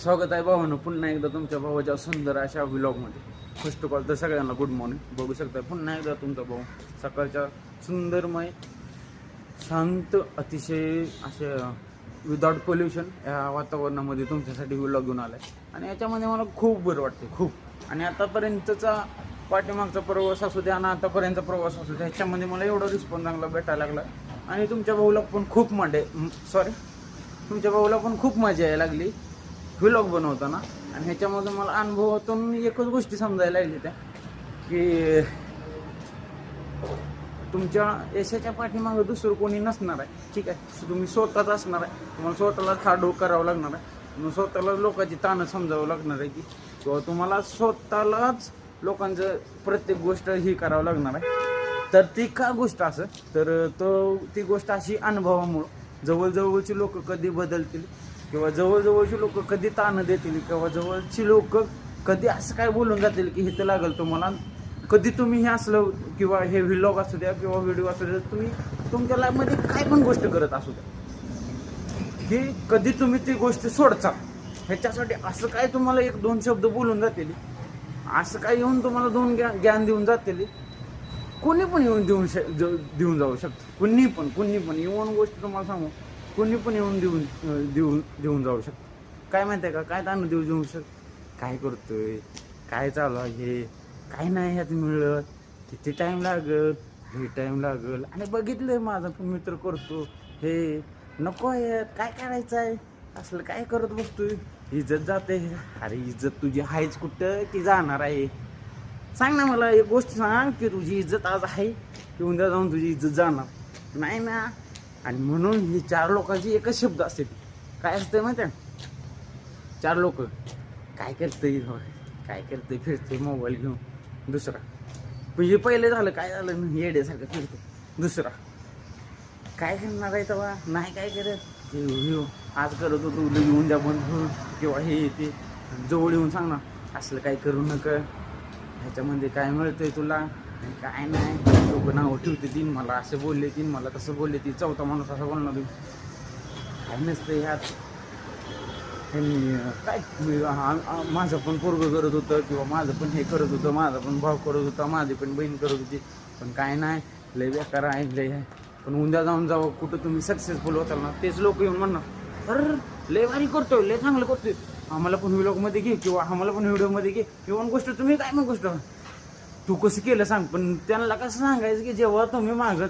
स्वागत आहे भावानं पुन्हा एकदा तुमच्या भावाच्या सुंदर अशा व्लॉगमध्ये. फर्स्ट ऑफ ऑल तर सगळ्यांना गुड मॉर्निंग. बघू शकता पुन्हा एकदा तुमचा भाऊ सकाळच्या सुंदरमय शांत अतिशय असे विदाउट पोल्युशन या वातावरणामध्ये तुमच्यासाठी व्लॉग घेऊन आला आहे. आणि याच्यामध्ये मला खूप बरं वाटते खूप. आणि आतापर्यंतचा पाठीमागचा प्रवास असू द्या आणि आतापर्यंतचा प्रवास असू द्या ह्याच्यामध्ये मला एवढा रिस्पॉन्स चांगला भेटायला लागला. आणि तुमच्या भाऊला पण खूप तुमच्या भाऊला पण खूप मजा यायला लागली व्लॉग बनवताना. आणि ह्याच्यामध्ये मला अनुभवातून एकच गोष्टी समजायला लागली त्या की तुमच्या यशाच्या पाठीमागं दुसरं कोणी नसणार आहे. ठीक आहे, तुम्ही स्वतःच असणार आहे. तुम्हाला स्वतःला हार्ड वर्क करावं लागणार आहे. तुम्ही स्वतःला लोकांची ताणं समजावं लागणार आहे की किंवा तुम्हाला स्वतःलाच लोकांचं प्रत्येक गोष्ट ही करावं लागणार आहे. तर ती का गोष्ट असं तर ती गोष्ट अशी अनुभवामुळं जवळजवळची लोक कधी बदलतील किंवा जवळजवळची लोक कधी ताणं देतील किंवा जवळची लोक कधी असं काय बोलून जातील की हे तर लागेल तुम्हाला. कधी तुम्ही हे असलं किंवा हे व्लॉग असू द्या किंवा व्हिडिओ असू द्या तुम्ही तुमच्या लाईफमध्ये काय पण गोष्ट करत असू द्या की कधी तुम्ही ती गोष्ट सोडचा ह्याच्यासाठी असं काय तुम्हाला एक दोन शब्द बोलून जातील, असं काय येऊन तुम्हाला दोन ज्ञान देऊन जातील. कोणी पण येऊन देऊन जाऊ शकतं. कुणी पण येऊन गोष्ट तुम्हाला सांगू कोणी पण येऊन देऊन जाऊ शकतं. काय माहिती आहे का काय ताण देऊ शकत काय करतोय काय चालू आहे काय नाही ह्यात मिळत किती टाईम लागल हे टाईम लागल. आणि बघितलंय माझा पण मित्र करतो हे नको आहे काय करायचं आहे असलं काय करत बसतोय. इज्जत जाते. अरे इज्जत तुझी आहेच कुठं ती जाणार आहे. सांग ना मला एक गोष्ट सांग की तुझी इज्जत आज आहे की उद्या जाऊन तुझी इज्जत जाणार नाही ना. आणि म्हणून ही चार लोकांची एकच शब्द असते. काय असते माहिती आहे, चार लोक काय करतंय फिरते मोबाईल घेऊन. दुसरा म्हणजे पहिले झालं काय झालं येड्यासारखं फिरते. दुसरा काय करणार आहे तेव्हा नाही काय करत हे आज करत होतो उद्या येऊन द्या बंद किंवा हे येते जवळ येऊन सांग ना असलं काय करू नका ह्याच्यामध्ये काय मिळतंय तुला काय नाही. लोक नावं ठेवते तीन मला असं बोलले तीन मला तसं बोलले ती चौथा माणूस असं बोलणार काय नसतं ह्यात. काय माझं पण पोरगं करत होतं किंवा माझं पण हे करत होतं माझा पण भाव करत होता माझी पण बहीण करत होती पण काय नाही लय बेकार आहे लय आहे. पण उद्या जाऊ कुठं तुम्ही सक्सेसफुल होताल ना तेच लोक येऊन म्हणणार अरे लय भारी करतोय लय चांगलं करतोय आम्हाला पण व्लॉगमध्ये घे किंवा आम्हाला पण व्हिडिओमध्ये घे किंवा गोष्ट तुम्ही काय मग गोष्ट तू कसं केलं सांग. पण त्यांना कसं सांगायचं की जेव्हा तुम्ही मागं